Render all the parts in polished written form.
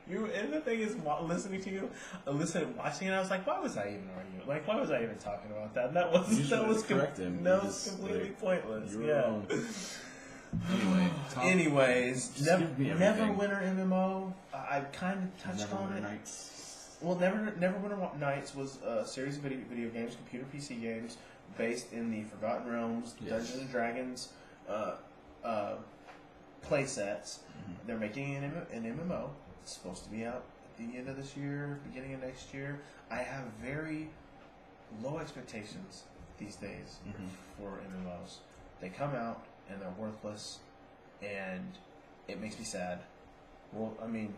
And the thing is, watching it, I was like, why was I even arguing? Like, why was I even talking about that? And that was completely pointless. Yeah. Anyways, Neverwinter MMO. I kind of touched on it. Nights. Well, Neverwinter Nights was a series of video games, computer PC games, based in the Forgotten Realms, Dungeons and Dragons play sets. Mm-hmm. They're making an MMO. It's supposed to be out at the end of this year, beginning of next year. I have very low expectations these days for MMOs. They come out and they're worthless, and it makes me sad. Well, I mean,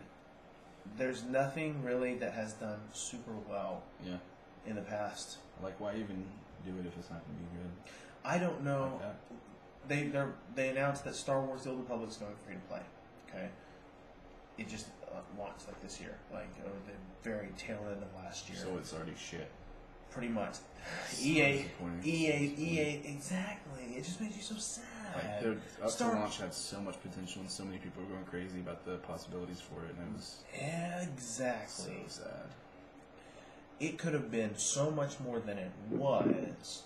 there's nothing really that has done super well in the past. Like, why even do it if it's not going to be good? I don't know. Like they announced that Star Wars: The Old Republic is going free to play. Okay, it just launched like this year, like the very tail end of last year. So it's already shit. Pretty much. EA, exactly. It just makes you so sad. Like, the launch had so much potential, and so many people were going crazy about the possibilities for it, and it was exactly so sad. It could have been so much more than it was,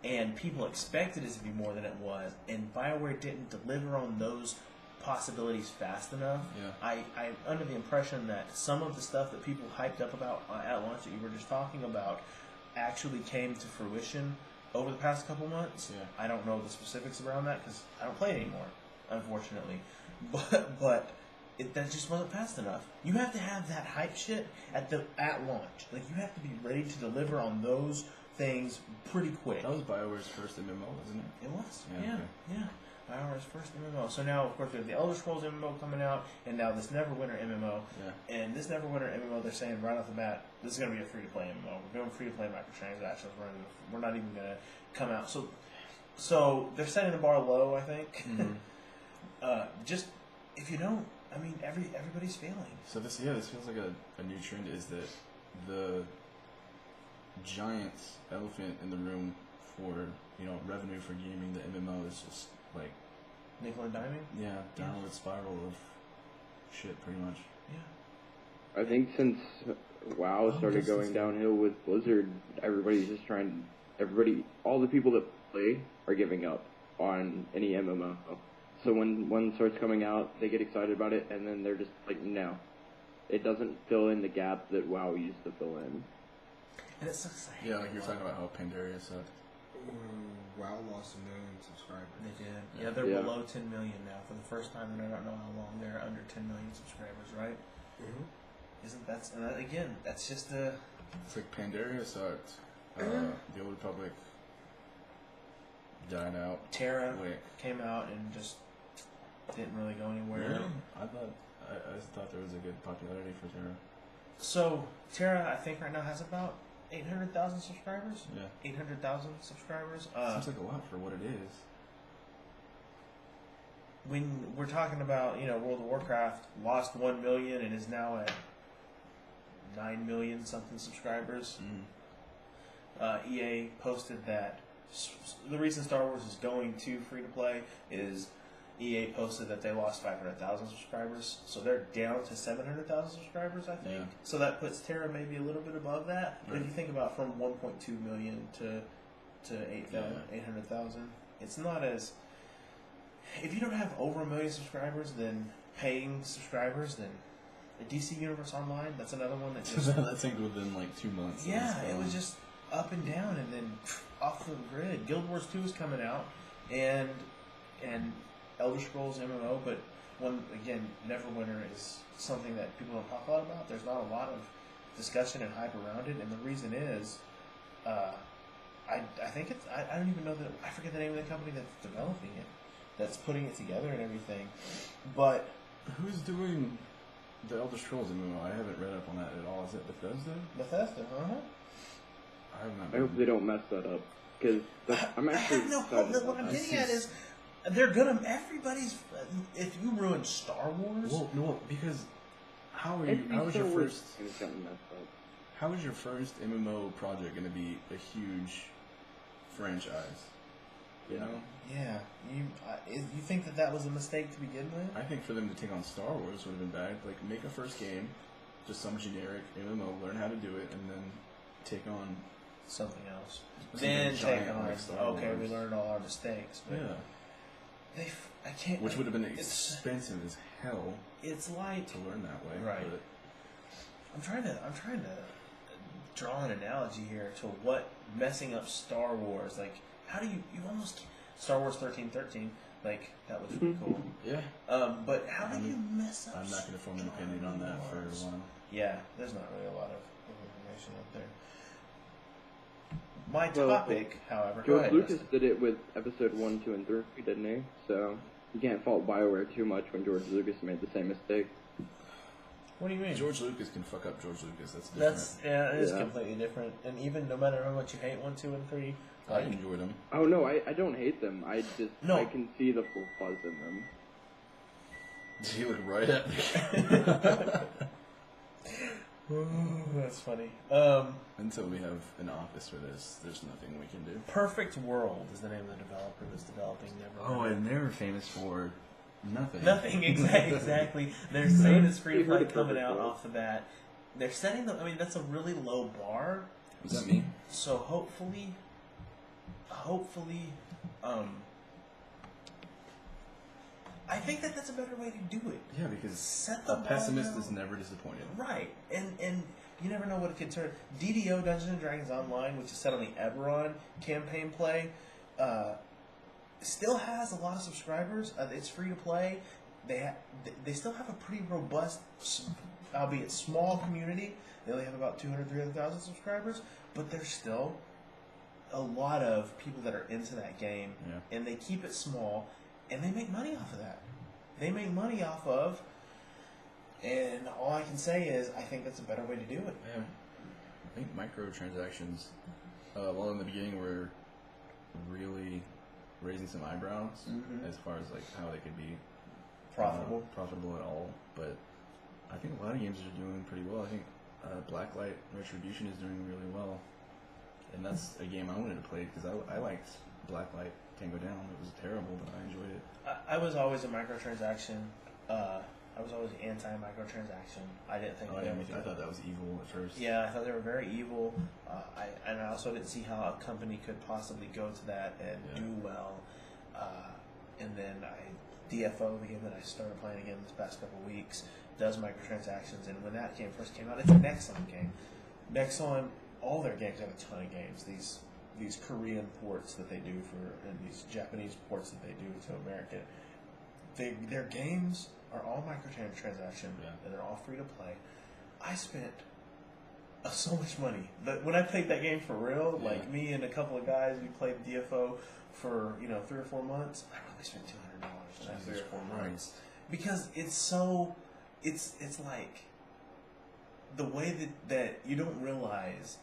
and people expected it to be more than it was, and BioWare didn't deliver on those possibilities fast enough. I'm under the impression that some of the stuff that people hyped up about at launch that you were just talking about actually came to fruition over the past couple months. I don't know the specifics around that because I don't play it anymore, unfortunately. But that just wasn't fast enough. You have to have that hype shit at launch. Like, you have to be ready to deliver on those things pretty quick. That was BioWare's first MMO, wasn't it? It was. Yeah. BioWare's first MMO. So now, of course, we have the Elder Scrolls MMO coming out, and now this Neverwinter MMO. And this Neverwinter MMO, they're saying right off the bat, this is going to be a free-to-play MMO. We're doing free-to-play microtransactions. We're not even going to come out. So they're setting the bar low, I think. Just, if you don't, I mean, everybody's failing. So this feels like a new trend, is that the giant elephant in the room for, revenue for gaming, the MMO, is just like nickel and diming? Yeah, downward spiral of shit, pretty much. Yeah. I think since WoW started going downhill with Blizzard, all the people that play are giving up on any MMO. So when one starts coming out, they get excited about it, and then they're just like, no. It doesn't fill in the gap that WoW used to fill in. And it sucks. Yeah, like you're talking about how Pandaria sucked. WoW lost 1 million subscribers. They did. Yeah, they're below 10 million now for the first time, and I don't know how long they're under 10 million subscribers, right? Isn't that... And again, that's just a... It's like Pandaria sucked. The Old Republic died out. Terra came out and just didn't really go anywhere. Really? I thought there was a good popularity for Terra. So, Terra, I think right now has about 800,000 subscribers? Yeah. 800,000 subscribers? Seems like a lot for what it is. When we're talking about, World of Warcraft lost 1 million and is now at 9 million something subscribers. EA posted that the reason Star Wars is going to free-to-play is EA posted that they lost 500,000 subscribers, so they're down to 700,000 subscribers, I think. So that puts Terra maybe a little bit above that. But if you think about from 1.2 million to 800,000, it's not as... If you don't have over 1 million subscribers, then paying subscribers, then DC Universe Online, that's another one that just... that thing within like 2 months. Yeah, it was just up and down and then off the grid. Guild Wars 2 is coming out, and Elder Scrolls MMO, but Neverwinter is something that people don't talk a lot about. There's not a lot of discussion and hype around it, and the reason is, I think it's, I don't even know I forget the name of the company that's developing it, that's putting it together and everything, but... Who's doing the Elder Scrolls MMO? I haven't read up on that at all. Is it Bethesda? Bethesda, I hope they don't mess that up, because I'm actually... What I'm getting at is, they're gonna... Everybody's... If you ruin Star Wars... Well, no, because... How was your first MMO project going to be a huge franchise? You know? Yeah. You think that was a mistake to begin with? I think for them to take on Star Wars would have been bad. Like, make a first game, just some generic MMO, learn how to do it, and then take on something else. something Then giant take on, like Star okay, Wars. we learned all our mistakes. But Yeah. I can't. Which would have been it's- expensive as hell It's like to learn that way. Right. But I'm trying to draw an analogy here to what messing up Star Wars. Like, how do you almost Star Wars 1313? Like, that was really cool. yeah, But how do you mess up? I'm not going to form an opinion on that for a while. Yeah, there's not really a lot of information out there. My Well, topic, however, go George ahead. Lucas Justin. did it with episode 1, 2, and 3, didn't he? So you can't fault BioWare too much when George Lucas made the same mistake. What do you mean? George Lucas can fuck up George Lucas. That's different. It is Yeah. completely different. And even no matter how much you hate 1, 2, and 3, I like, enjoyed him. Oh no, I don't hate them. I No. can see the flaws in them. He looked right at me. that's funny. Until we have an office for this, there's nothing we can do. Perfect World is the name of the developer that's developing Neverwinter. Oh, and they were famous for nothing. Nothing, exactly. They're saying it's free to You've heard play of coming Perfect out World. off the bat. They're setting the. I mean, that's a really low bar. Was that me? So hopefully, I think that's a better way to do it. Yeah, because Set the a pessimist bar is never disappointed. right, and you never know what it could turn. DDO Dungeons and Dragons Online, which is set on the Eberron campaign play, still has a lot of subscribers. It's free to play. They still have a pretty robust, albeit small community. They only have about 200,000, 300,000 subscribers, but there's still a lot of people that are into that game, Yeah. and they keep it small, and they make money off of that. They make money off of, and all I can say is I think that's a better way to do it. Yeah. I think microtransactions, well, in the beginning, were really raising some eyebrows Mhm. as far as like how they could be Profitable. at all. But I think a lot of games are doing pretty well. I think Blacklight Retribution is doing really well, and that's a game I wanted to play because I liked Blacklight Tango Down. It was terrible, but I enjoyed it. I was always a microtransaction. I was always anti-microtransaction. I didn't think. Oh, they yeah, would do I it. thought that was evil at first. Yeah, I thought they were very evil. I also didn't see how a company could possibly go to that and Yeah. do well. And then DFO, the game that I started playing again this past couple of weeks, does microtransactions. And when that game first came out, it's a Nexon game. Nexon, all their games have a ton of games. These Korean ports that they do and these Japanese ports that they do to American. Their games are all microtransaction, Yeah. and they're all free to play. I spent so much money, but when I played that game for real, Yeah. like me and a couple of guys, we played DFO for 3 or 4 months. I probably spent $200 in that 3 or 4 months because it's like the way that you don't realize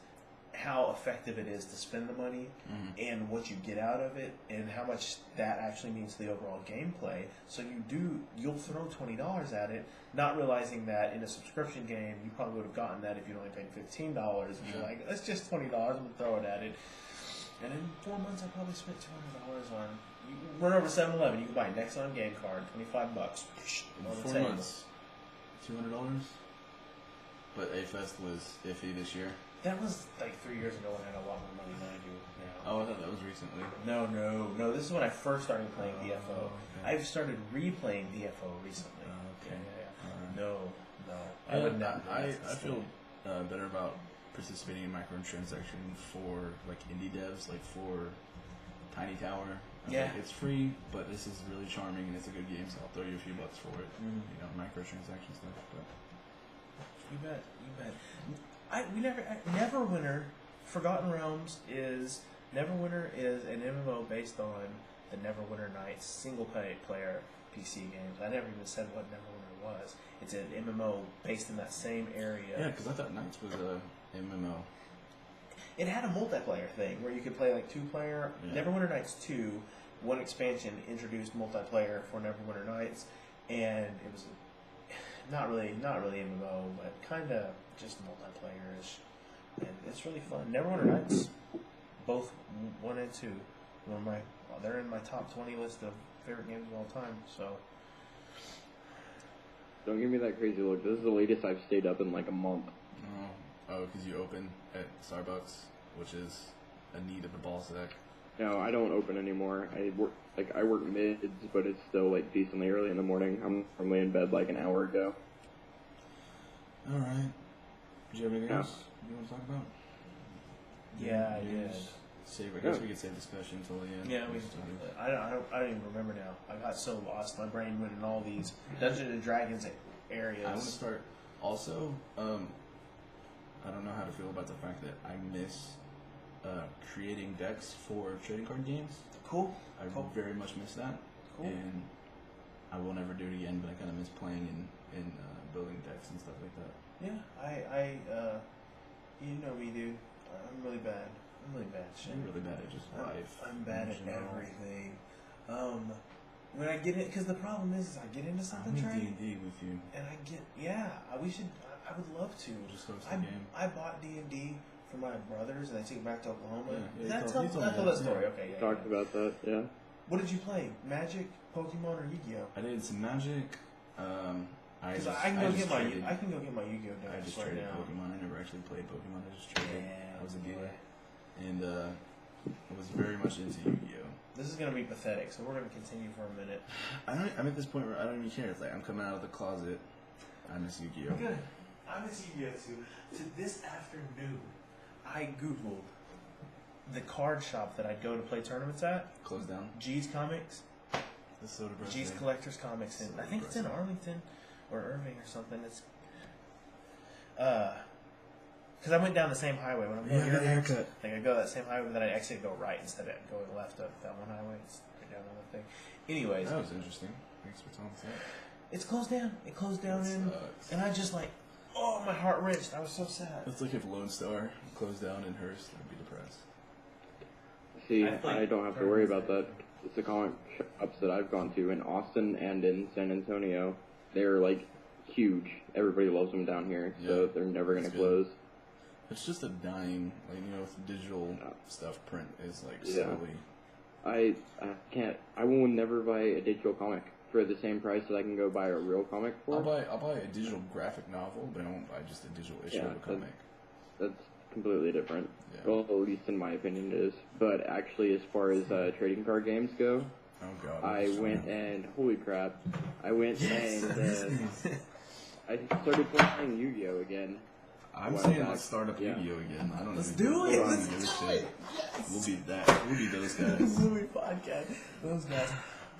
how effective it is to spend the money Mhm. and what you get out of it and how much that actually means to the overall gameplay. So you'll throw $20 at it, not realizing that in a subscription game you probably would have gotten that if you'd only paid $15. And you're Yeah. like, it's just $20, I'm gonna throw it at it. And in 4 months I probably spent $200 on. You run over 7-Eleven, you can buy a Nexon game card, $25. In on the 4 table. months, $200. But A-Fest was iffy this year. That was like 3 years ago when I had a lot more money than I do now. Oh, I thought that was recently. No. This is when I first started playing Oh, DFO. okay. I've started replaying DFO recently. Oh, okay. Yeah. Alright. No. I would never. I feel better about participating in microtransaction for like indie devs, like for Tiny Tower. I was Yeah. like, it's free, but this is really charming and it's a good game, so I'll throw you a few bucks for it. Mm. You know, microtransaction stuff. But You bet. Neverwinter, Forgotten Realms is Neverwinter is an MMO based on the Neverwinter Nights single player PC games. I never even said what Neverwinter was. It's an MMO based in that same area. yeah, because I thought Knights was a MMO. It had a multiplayer thing where you could play like 2-player. Yeah. Neverwinter Nights 2, one expansion introduced multiplayer for Neverwinter Nights, and it was not really MMO, but kind of just multiplayer-ish, and it's really fun. Neverwinter Nights, both 1 and 2, were my they're in my top 20 list of favorite games of all time. So Don't give me that crazy look. This is the latest I've stayed up in like a month. Oh, because you open at Starbucks, which is a need of the ball sack. No, I don't open anymore. I work mids, but it's still like decently early in the morning. I'm normally in bed like an hour ago. All right. Do you have anything Yeah. else you want to talk about? yeah, I did. I guess we could save discussion until the end. Yeah, I don't even remember now. I got so lost. My brain went in all these Dungeons and Dragons areas. I want to start. Also, I don't know how to feel about the fact that I miss creating decks for trading card games. Cool. I Cool. very much miss that, Cool. and I will never do it again. But I kind of miss playing and building decks and stuff like that. Yeah, you know me, dude. I'm really bad. I'm really bad at shit. I'm really bad at just life. I'm bad in at general. everything. When I get in, because the problem is I get into something, I'm Trey, in D&D with you. and I get, we should, I would love to. Just host the game. I bought D&D for my brothers, and I took it back to Oklahoma. Yeah, Did I you tell told me that that. story? Okay, yeah. Talked about that, yeah. What did you play? Magic, Pokemon, or Yu-Gi-Oh? I did some Magic. Because I can go get my Yu-Gi-Oh I decks just right traded now. Pokemon. I never actually played Pokemon. I just traded. Yeah, I was a boy. gamer, and I was very much into Yu-Gi-Oh. This is gonna be pathetic, so we're gonna continue for a minute. I'm at this point where I don't even care. It's like I'm coming out of the closet. I miss Yu-Gi-Oh. Good. I miss Yu-Gi-Oh too. So this afternoon, I googled the card shop that I'd go to play tournaments at. Closed down. G's Comics. That's so depressing. G's Collectors Comics. So I think it's in depressing. Arlington or Irving or something. It's because I went down the same highway when I'm going Yeah, I got a haircut. Like I go that same highway, but then I actually go right instead of going left up that one highway. It's right down another thing. Anyways, That was interesting. Thanks for telling us that. it's closed down. It closed down That in, sucks. and I just like, oh, my heart wrenched. I was so sad. It's like if Lone Star closed down in Hearst, I'd be depressed. See, I played I don't have to worry about that. It's the comic shops that I've gone to in Austin and in San Antonio. They're like huge. Everybody loves them down here, so Yeah, they're never going to that's good. close. It's just a dying, like, with digital stuff, print is like Yeah. slowly. I will never buy a digital comic for the same price that I can go buy a real comic for. I'll buy a digital graphic novel, but I won't buy just a digital issue Yeah, of a comic. That's completely different. Yeah. Well, at least in my opinion it is. But actually, as far as trading card games go, Oh god. I went and, holy crap, I went and I started playing Yu-Gi-Oh! Again. I'm Why saying not? let's start up Yeah. Yu-Gi-Oh again. I don't Let's even do I it. don't Let's give a do shit. it. Yes. We'll be that. We'll be those guys. Movie podcast. Those guys.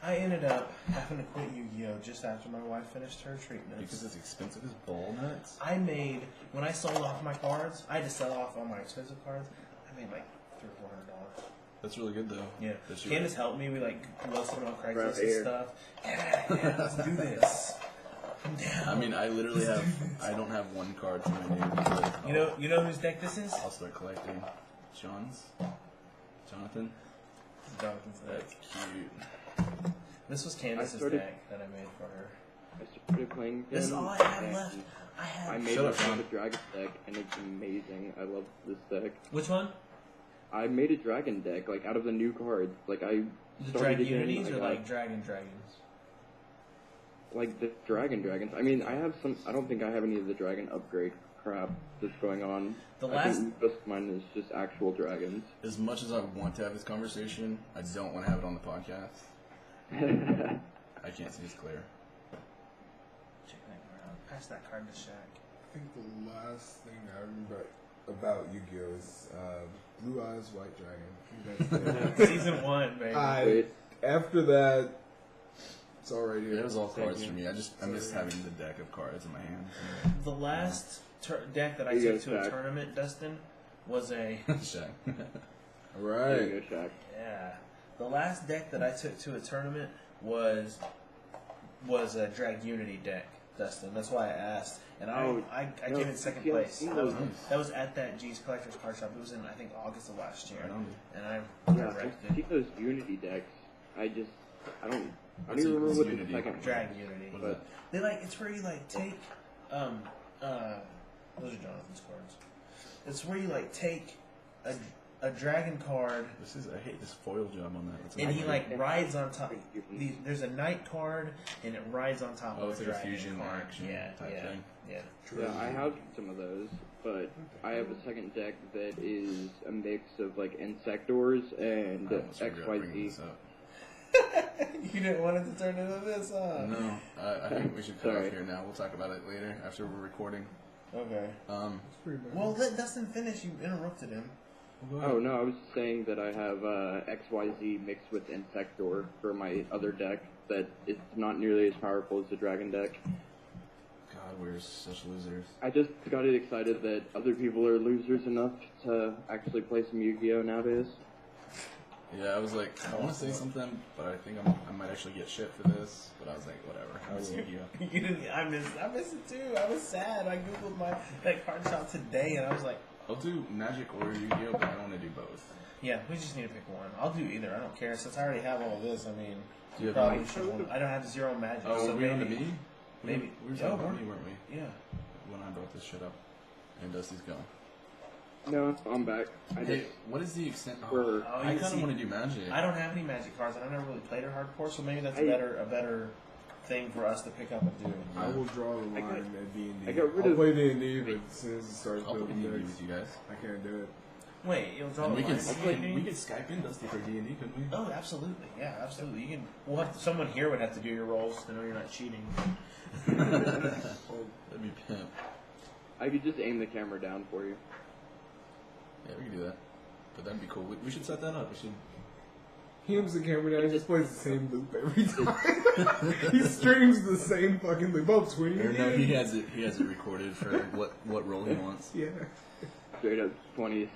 I ended up having to quit Yu-Gi-Oh just after my wife finished her treatment. Because it's expensive as ball nuts. I made, when I sold off my cards, I had to sell off all my expensive cards. I made like $300 or $400. That's really good though. Yeah. That's your- Candace helped me. We like listed them on Craigslist Right and here. stuff. Yeah, let's do this. I'm down. I mean, I literally have. I don't have one card to my name. But You know whose deck this is? I'll start collecting. Sean's. Jonathan. Jonathan's deck. That's cute. This was Candace's started- deck that I made for her. I started playing This is them, all I have and left. I I have. made Shut a up, Sean. dragon deck, and it's amazing. I love this deck. Which one? I made a dragon deck, like, out of the new cards. Like, I The started Dragon it in, Unities or like Dragons? like the dragons. I mean, I have some. I don't think I have any of the dragon upgrade crap that's going on. The I last- think most of mine is just actual dragons. As much as I want to have this conversation, I don't want to have it on the podcast. I can't see it's clear. Check that card out. Pass that card to Shaq. I think the last thing I remember about Yu-Gi-Oh! Is Blue Eyes White Dragon. I think that's it. Season 1, baby. Wait. After that, it's all right here. It was all cards Thank for you. me. I miss having the deck of cards in my hand. The last deck that I You took guys to a back. tournament, Dustin, was a Shaq. All There you right. go, Shaq. yeah. The last deck that I took to a tournament was a Drag Unity deck, Dustin. That's why I asked, and Oh, I no, came in second yeah, place. yeah. That was at that G's Collector's Card Shop. It was in I think August of last year, Right on. and I Yeah, wrecked I see it. those Unity decks. I don't What's even a- remember what's what Unity? the second Drag Unity. What is that? They like it's where you like take those are Jonathan's cards. It's where you like take a dragon card, I hate this foil job on that. It's and he annoying. like rides on top. There's a knight card, and it rides on top of it's a like a dragon fusion card. action Yeah, type yeah, thing. yeah. Yeah, I have some of those, but I have a second deck that is a mix of like Insectors and I almost regret bringing XYZ. this up. You didn't want it to turn into this, huh? No, I think we should cut Sorry. off here now. We'll talk about it later after we're recording. Okay. It's pretty bad. Well, let Dustin finish. You interrupted him. Oh no, I was saying that I have XYZ mixed with Insector for my other deck that is not nearly as powerful as the Dragon deck. God, we're such losers. I just got excited that other people are losers enough to actually play some Yu-Gi-Oh! Nowadays. Yeah, I was like, I want to say something, but I think I might actually get shit for this. But I was like, whatever. I was Yu-Gi-Oh. You didn't. I missed it too. I was sad. I googled that card shop today, and I was like, I'll do Magic or Yu-Gi-Oh, but I don't want to do both. yeah, we just need to pick one. I'll do either. I don't care. Since I already have all of this, I mean, Do you have probably any? should. I don't have zero magic. Oh, so were we on maybe, to me? maybe. We were Yeah, talking about we're- me, weren't we? Yeah. When I brought this shit up. And Dusty's gone. No, I'm back. I Hey, just what is the extent? for Oh, I you kind of see, want to do Magic. I don't have any magic cards, and I never really played it hardcore. So maybe that's I- a better thing for us to pick up and do. I will draw the I line got- at D&D. I got rid I'll of- play D&D, but as soon as it starts I'll play building D&D decks, with you guys. I can't do it. Wait, you'll draw And the we line. could we could Skype in Dusty for D&D, couldn't we? Oh, absolutely. Yeah, absolutely. You can. We'll have someone here would have to do your rolls to know you're not cheating. That'd be pimp. I could just aim the camera down for you. Yeah, we could do that. But that'd be cool. We should set that up. We should. He owns the camera down, he just plays the same loop every time. He streams the same fucking loop. Oh, swing Or no, again. he has it recorded for what role he wants. Yeah. Straight up 20s.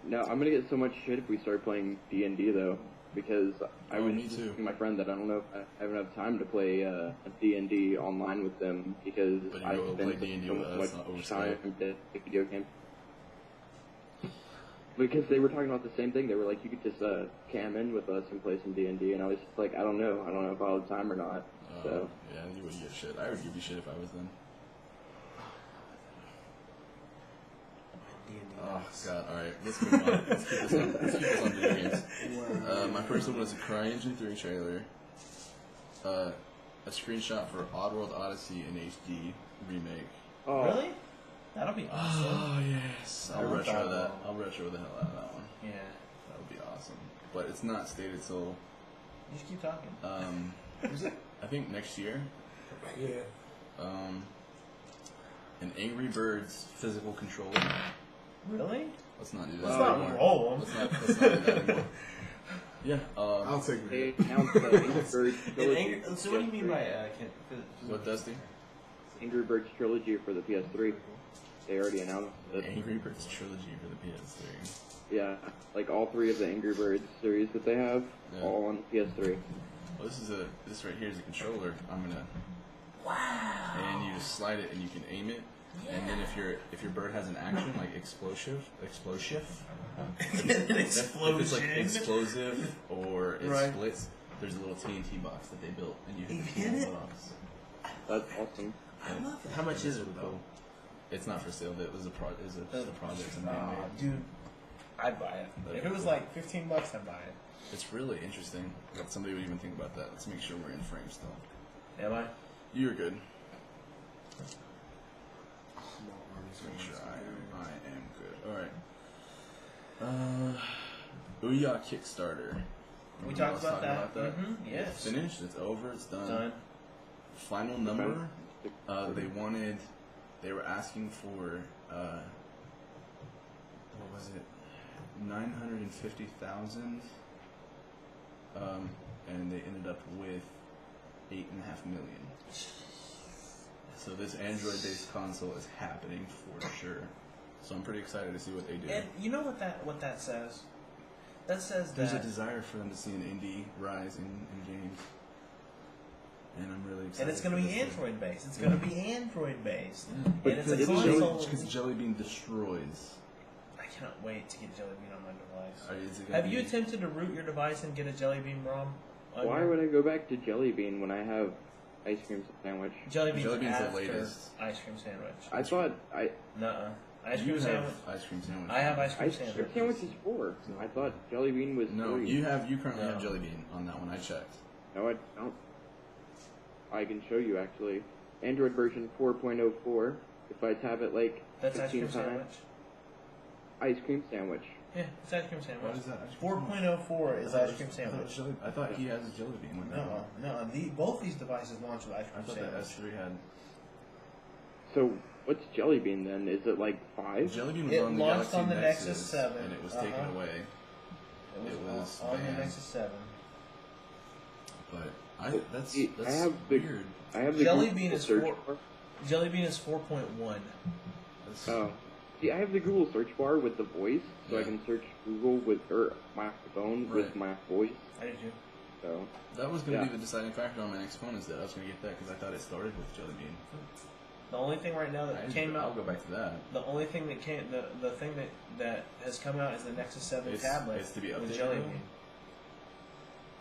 No, I'm gonna get so much shit if we start playing D&D though, because I Oh, was me just too. telling my friend that I don't know if I have enough time to play a D&D online with them because But you I go spend play D&D so with us, much not over time Skype. to play video games. Because they were talking about the same thing. They were like, you could just cam in with us and play some D&D, and I was just like, I don't know if I'll have time or not. So Yeah, you wouldn't get shit. I would give you shit if I was them. Oh god, alright, let's move on. Let's keep this on video games. My first one was a CryEngine 3 trailer. A screenshot for Oddworld Odyssey in HD remake. oh, Really? That'll be awesome. Oh yes. I I'll love retro that that. one. I'll retro the hell out of that one. Yeah. That would be awesome. But it's not stated till You just keep talking. is it? I think next year. Yeah. An Angry Birds physical controller. Really? Let's not do that Let's anymore. not roll them. Let's not do that anymore. Yeah. I'll take they it. announced the Angry Birds trilogy. So what do you mean by What, Dusty? Angry Birds trilogy for the PS3? They already announced it. Angry Birds trilogy for the PS3. Yeah, like all three of the Angry Birds series that they have, Yeah. all on the PS3. Well, this right here is a controller. I'm gonna. Wow. And you just slide it and you can aim it. And then if your bird has an action like explosive, An if explosion. it's like explosive or it Right. splits, there's a little TNT box that they built, and you You hit hit the it? box. That's awesome. I love that. How much is it though? It's not for sale. It was a project. Somebody Oh, made. dude, I'd buy it. If it was like $15, I'd buy it. It's really interesting that somebody would even think about that. Let's make sure we're in frame still. Am I? You're good. Small arms. Let's make sure I am good. All right. Ouya Kickstarter. We Remember talked I was about talking that. Mm-hmm. Yes. It's finished. It's over. It's done. Done. Final number. They were asking for what was it? 950,000. And they ended up with 8.5 million. So this Android-based console is happening for sure. So I'm pretty excited to see what they do. And you know what that says? That says There's a that. desire for them to see an indie rise in games. And I'm really excited. And it's going to for be this thing. Android based. It's going to be Android based. But And it's a it's console. because Jelly Bean destroys. I cannot wait to get Jelly Bean on my device. Is it gonna Have you be- attempted to root your device and get a Jelly Bean ROM? on Why your- would I go back to Jelly Bean when I have ice cream sandwich? Jelly Bean's Jelly Bean's the after latest. ice cream sandwich? I thought Nuh-uh. Ice You cream have sandwich. ice cream sandwich. I have ice cream Ice sandwich. cream sandwich is 4. I thought Jelly Bean was No, 3. you currently No. have Jelly Bean on that one. I checked. No, I don't. I can show you actually. Android version 4.04. If I tab it like That's ice 15 cream times. sandwich. Ice cream sandwich. Yeah, it's ice cream sandwich. What is that? Ice cream 4.04 is ice cream sandwich. I thought he has a Jelly Bean with that one. No. Both these devices launch with ice I cream thought that sandwich. S3 had. So what's Jelly Bean then? Is it like 5? Jelly Bean was It on the launched Galaxy on the Nexus 7, and it was taken away. It It was was on the banned. Nexus 7. But that's See, that's I have the weird. I have the Jelly Google Bean is search 4. bar. Jelly Bean is 4.1. That's, Oh. See, I have the Google search bar with the voice, so I Yeah. can search Google with or my phone with Right. my voice. I did too. So that was going to Yeah. be the deciding factor on my next phone is that I was going to get that because I thought it started with Jelly Bean. The only thing right now that came I'll out, go back to that. the only thing that came, the thing that has come out is the Nexus 7 It's- tablet it's to be with updated Jelly now? Bean.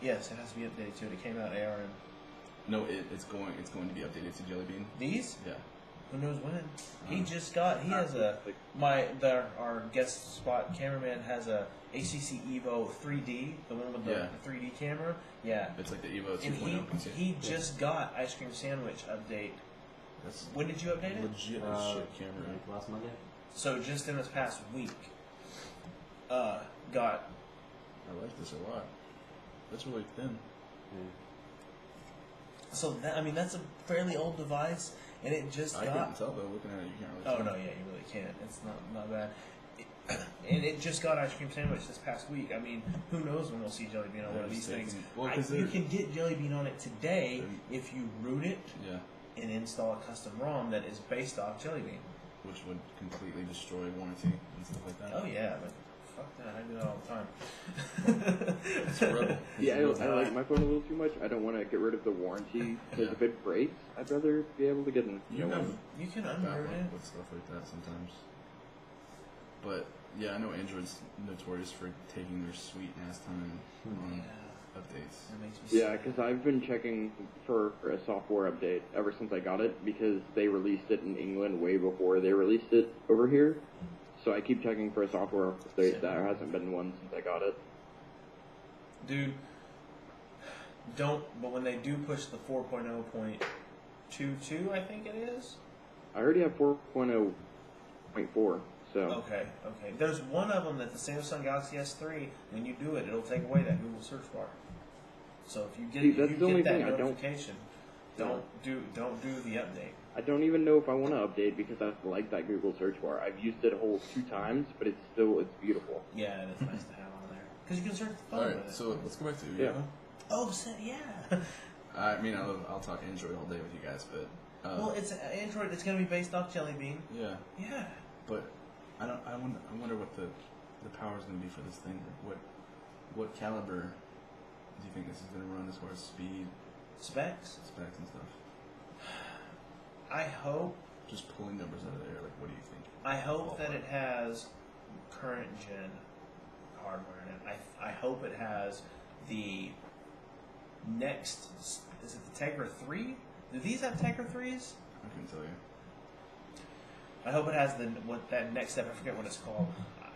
Yes, it has to be updated to it. It came out ARM. No, it's going to be updated to Jelly Bean. These? Yeah. Who knows when? He just got. He has a our guest spot cameraman has a HTC Evo 3D, the one with the, Yeah. the 3D camera. Yeah, It's like the Evo and 2.0. he just got ice cream sandwich update. That's When did you update it? legit as shit camera. Like last Monday. So just in this past week, got. I like this a lot. That's really thin. So that, I mean that's a fairly old device, and it just I got. couldn't tell though. Looking at it, you can't really Oh tell. no, yeah, you really can't. It's not bad. And it just got ice cream sandwich this past week. I mean, who knows when we'll see Jelly Bean on one of these things? Well, You can get Jelly Bean on it today if you root it yeah, and install a custom ROM that is based off Jelly Bean. which would completely destroy warranty and stuff like that. Oh yeah, but fuck that, I do that all the time. It's a rebel. yeah, I like my phone a little too much. I don't want to get rid of the warranty because Yeah. if it breaks, I'd rather be able to get an. You have You can bad unroot luck it. with stuff like that sometimes. But yeah, I know Android's notorious for taking their sweet ass time on Yeah, updates. that makes me Yeah, sick. because I've been checking for a software update ever since I got it because they released it in England way before they released it over here. So I keep checking for a software update. There hasn't been one since I got it. Dude, but when they do push the 4.0.22, I think it is. I already have 4.0.4, so Okay. There's one of them that the Samsung Galaxy S3. When you do it, it'll take away that Google search bar. So if you get, See, if that's you the only get that thing I don't- notification, don't do the update. I don't even know if I want to update because I like that Google search bar. I've used it a whole 2 times, but it's beautiful. Yeah, it's nice to have on there because you can search the phone All with right, it. so let's go back to Yeah. Oh, yeah. I mean, I'll talk Android all day with you guys, but Well, it's Android. It's going to be based off Jelly Bean. yeah. Yeah. But I wonder what the power is going to be for this thing. What caliber do you think this is going to run as far as speed, Specs. specs, and stuff? I hope. Just pulling numbers out of the air. Like, what do you think? I hope that it has current gen hardware in it. I hope it has the next. Is it the Tegra 3? Do these have Tegra 3s? I couldn't tell you. I hope it has that next step. I forget what it's called.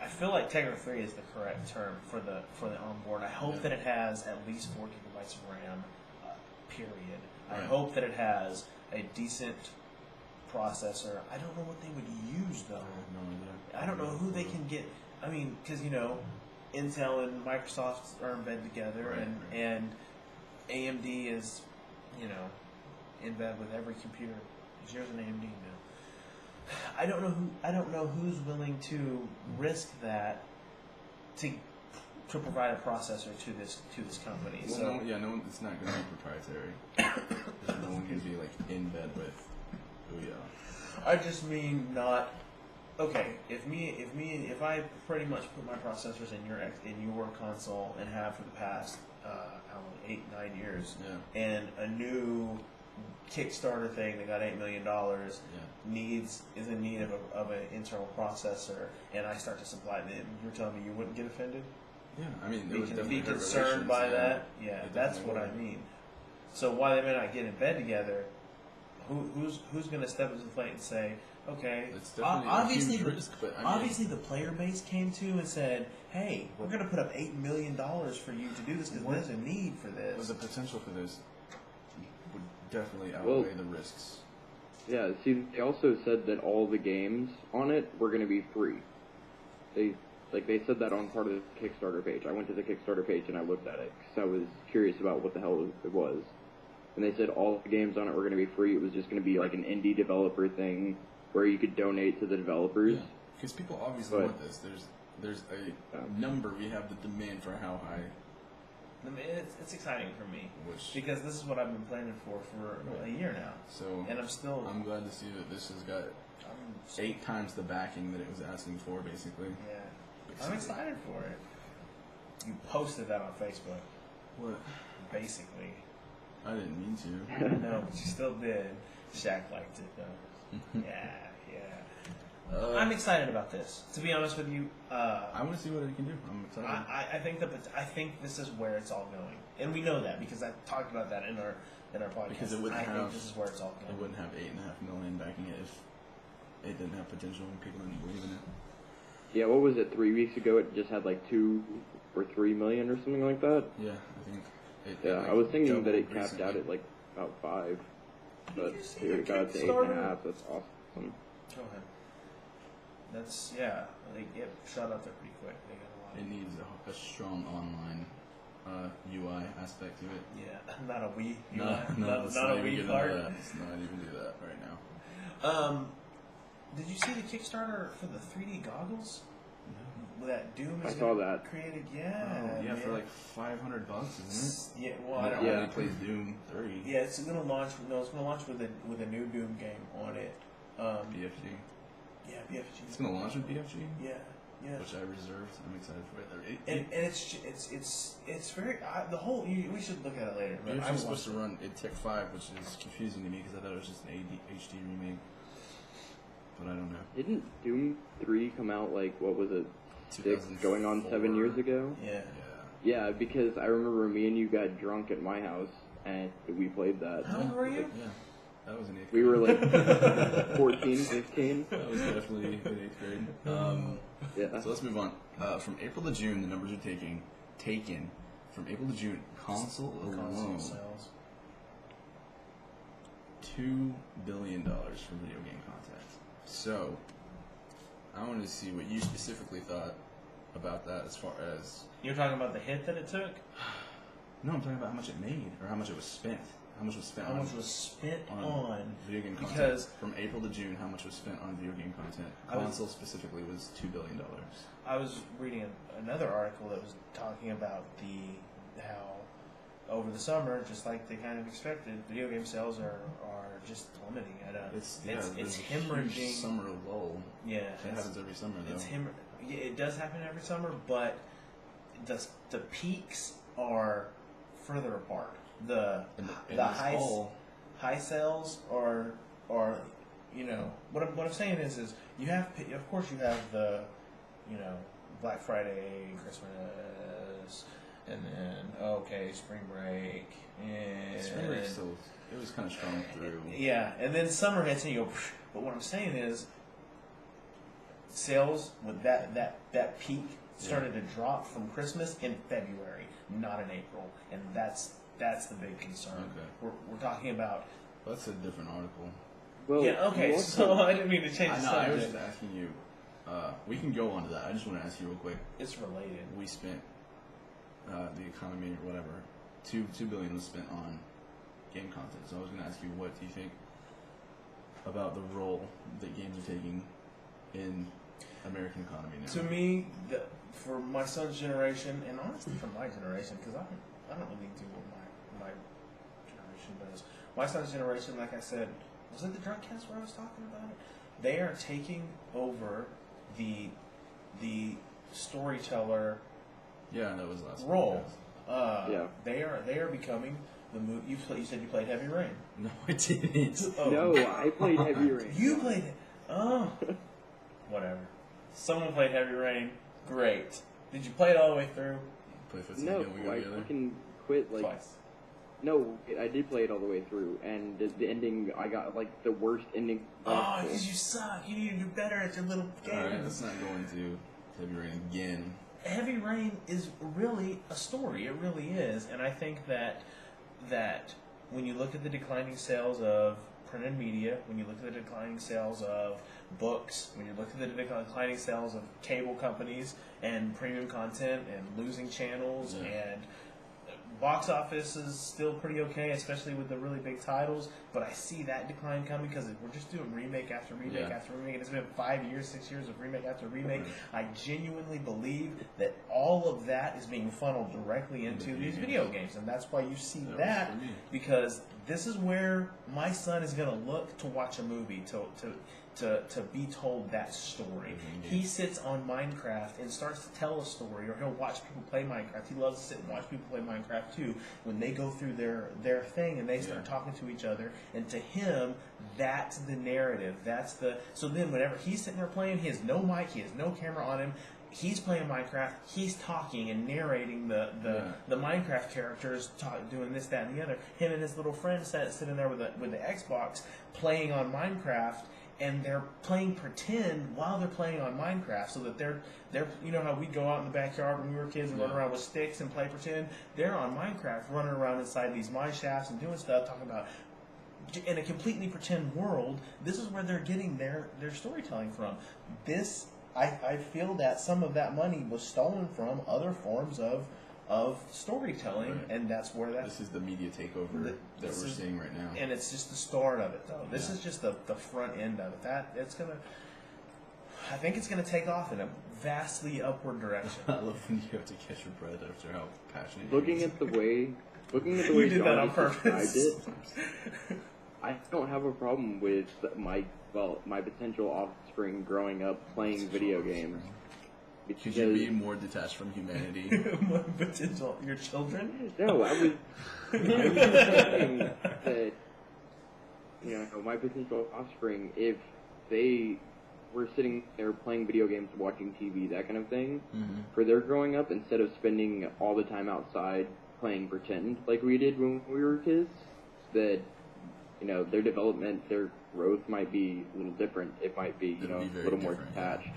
I feel like Tegra 3 is the correct term for the onboard. I hope Yeah. that it has at least 4 gigabytes of RAM. Period. I Right. hope that it has a decent processor. I don't know what they would use though. I have no idea. I don't know who they can get. I mean, because Intel and Microsoft are in bed together, Right, and AMD is, in bed with every computer. There's an AMD now. I don't know who's willing to risk that to provide a processor to this company. Well, So no one. It's not going to be proprietary. There's no one going to be like in bed with. Booyah. I just mean not. Okay, if I pretty much put my processors in your console and have for the past 8-9 years, Yeah. and a new Kickstarter thing that got $8 million Yeah. is in need of an internal processor, and I start to supply them, you're telling me you wouldn't get offended? Yeah. I mean, it Be, would definitely be hurt concerned relations, by yeah. that? Yeah, It that's definitely what I would. mean. So while they may not get in bed together, who's going to step up to the plate and say, okay, It's definitely obviously, a huge risk, but I mean, obviously the player base came to and said, hey, we're going to put up $8 million for you to do this because there's a need for this. the potential for this would definitely outweigh the risks. Yeah, see, they also said that all the games on it were going to be free. They said that on part of the Kickstarter page. I went to the Kickstarter page and I looked at it because I was curious about what the hell it was. And they said all the games on it were going to be free. It was just going to be like an indie developer thing where you could donate to the developers. Because people obviously want this. There's a number. We have the demand for how high. I mean, it's exciting for me Which, because this is what I've been planning for a year now. So And I'm glad to see that this has got 8 times the backing that it was asking for, basically. Yeah. I'm excited for it. You posted that on Facebook. What? Basically. I didn't mean to. No, but you still did. Shaq liked it, though. Yeah. I'm excited about this. To be honest with you, I want to see what it can do. I'm excited. I think this is where it's all going, and we know that because I talked about that in our podcast. Because it wouldn't I have. think this is where it's all going. It wouldn't have $8.5 million backing it if it didn't have potential and people didn't believe in it. Yeah, what was it, 3 weeks ago? It just had like 2 or 3 million or something like that? Yeah, I think. I was thinking that it capped out at like about 5. But here it got to 8.5. That's awesome. Go ahead. That's, they get shot up there pretty quick. They got a lot. It needs a strong online UI aspect to it. Yeah, not a Wii UI. Let's not a Wii card. Let's not even do that right now. Did you see the Kickstarter for the 3D goggles? No. That Doom is saw that. created? Yeah, for like $500, isn't it? Yeah, well, I don't really plays Doom 3. Yeah, it's gonna launch. No, it's gonna launch with a new Doom game on it. BFG. Yeah, BFG. It's gonna launch with BFG. Yeah. Which I reserved. I'm excited for it. And it's very the whole. We should look at it later. But BFG was supposed to run Tech 5, which is confusing to me because I thought it was just an HD remake. But I don't know. Didn't Doom 3 come out like, what was it, 6 going on 7 2004? years ago? Yeah. Yeah, because I remember me and you got drunk at my house and we played that. How old were you? Yeah. That was in 8th grade. We were like 14, 15. That was definitely in 8th grade. Yeah. So let's move on. From April to June, the numbers are taken. From April to June, console alone, sales. $2 billion for video game content. So, I wanted to see what you specifically thought about that as far as... You're talking about the hit that it took? No, I'm talking about how much it made, or how much it was spent. How much was spent on video game content? Because from April to June, how much was spent on video game content? Console specifically was $2 billion. I was reading another article that was talking about how over the summer, just like they kind of expected, video game sales are just plummeting at a it's hemorrhaging summer lull. Yeah, it happens every summer though. Yeah, it does happen every summer, but the peaks are further apart. The high sales are what I'm saying is you have, of course you have the Black Friday, Christmas, and then spring break, and spring break still it was kind of strong through. Yeah, and then summer hits and you go. But what I'm saying is, sales with that peak started to drop from Christmas in February, not in April, and that's the big concern. Okay. We're talking about. Well, that's a different article. Well, yeah. Okay. So I didn't mean to change the subject. I was just asking you. We can go on to that. I just want to ask you real quick. It's related. We spent the economy or whatever. $2 billion was spent on game content. So I was going to ask you, what do you think about the role that games are taking in American economy now? To me, for my son's generation, and honestly for my generation, because I don't really do what my generation does. My son's generation, like I said, was it the Drunkcast where I was talking about it? They are taking over the storyteller. Yeah, that was last role. Yeah, they are becoming the movie. You said you played Heavy Rain. No, I didn't. No, I played Heavy Rain. You played it. Oh, whatever. Someone played Heavy Rain. Great. Did you play it all the way through? No, I fucking quit like twice. No, I did play it all the way through, and the ending, I got like the worst ending Oh, possible. because you suck. You need to do better at your little games. Alright, let's not go into Heavy Rain again. Heavy Rain is really a story. It really is, and I think that when you look at the declining sales of printed media, when you look at the declining sales of books, when you look at the declining sales of cable companies and premium content and losing channels and box office is still pretty okay, especially with the really big titles, but I see that decline coming because we're just doing remake after remake after remake, and it's been 5 years, 6 years of remake after remake. I genuinely believe that all of that is being funneled directly into these video games, and that's why you see that, because this is where my son is going to look to watch a movie, to be told that story. He sits on Minecraft and starts to tell a story, or he'll watch people play Minecraft. He loves to sit and watch people play Minecraft too, when they go through their thing and they start talking to each other, and to him, that's the narrative. So then whenever he's sitting there playing, he has no mic, he has no camera on him, he's playing Minecraft, he's talking and narrating the Minecraft characters doing this, that, and the other. Him and his little friend sitting there with the Xbox playing on Minecraft, and they're playing pretend while they're playing on Minecraft, so that they're you know how we go out in the backyard when we were kids and run around with sticks and play pretend? They're on Minecraft running around inside these mine shafts and doing stuff, talking about in a completely pretend world. This is where they're getting their storytelling from. I feel that some of that money was stolen from other forms of storytelling, and that's where this is the media takeover that we're seeing right now. And it's just the start of it, though. This is just the front end of it. I think it's gonna take off in a vastly upward direction. I love when you have to catch your breath after how passionate. Looking at the way you did that on purpose. Described it, I don't have a problem with my potential offspring growing up playing video games. Should you be more detached from humanity? Potential, your children? No, I was saying that, my potential offspring, if they were sitting there playing video games, watching TV, that kind of thing, for their growing up, instead of spending all the time outside playing pretend like we did when we were kids, that, their development, their growth might be a little different. It might be, a little more detached.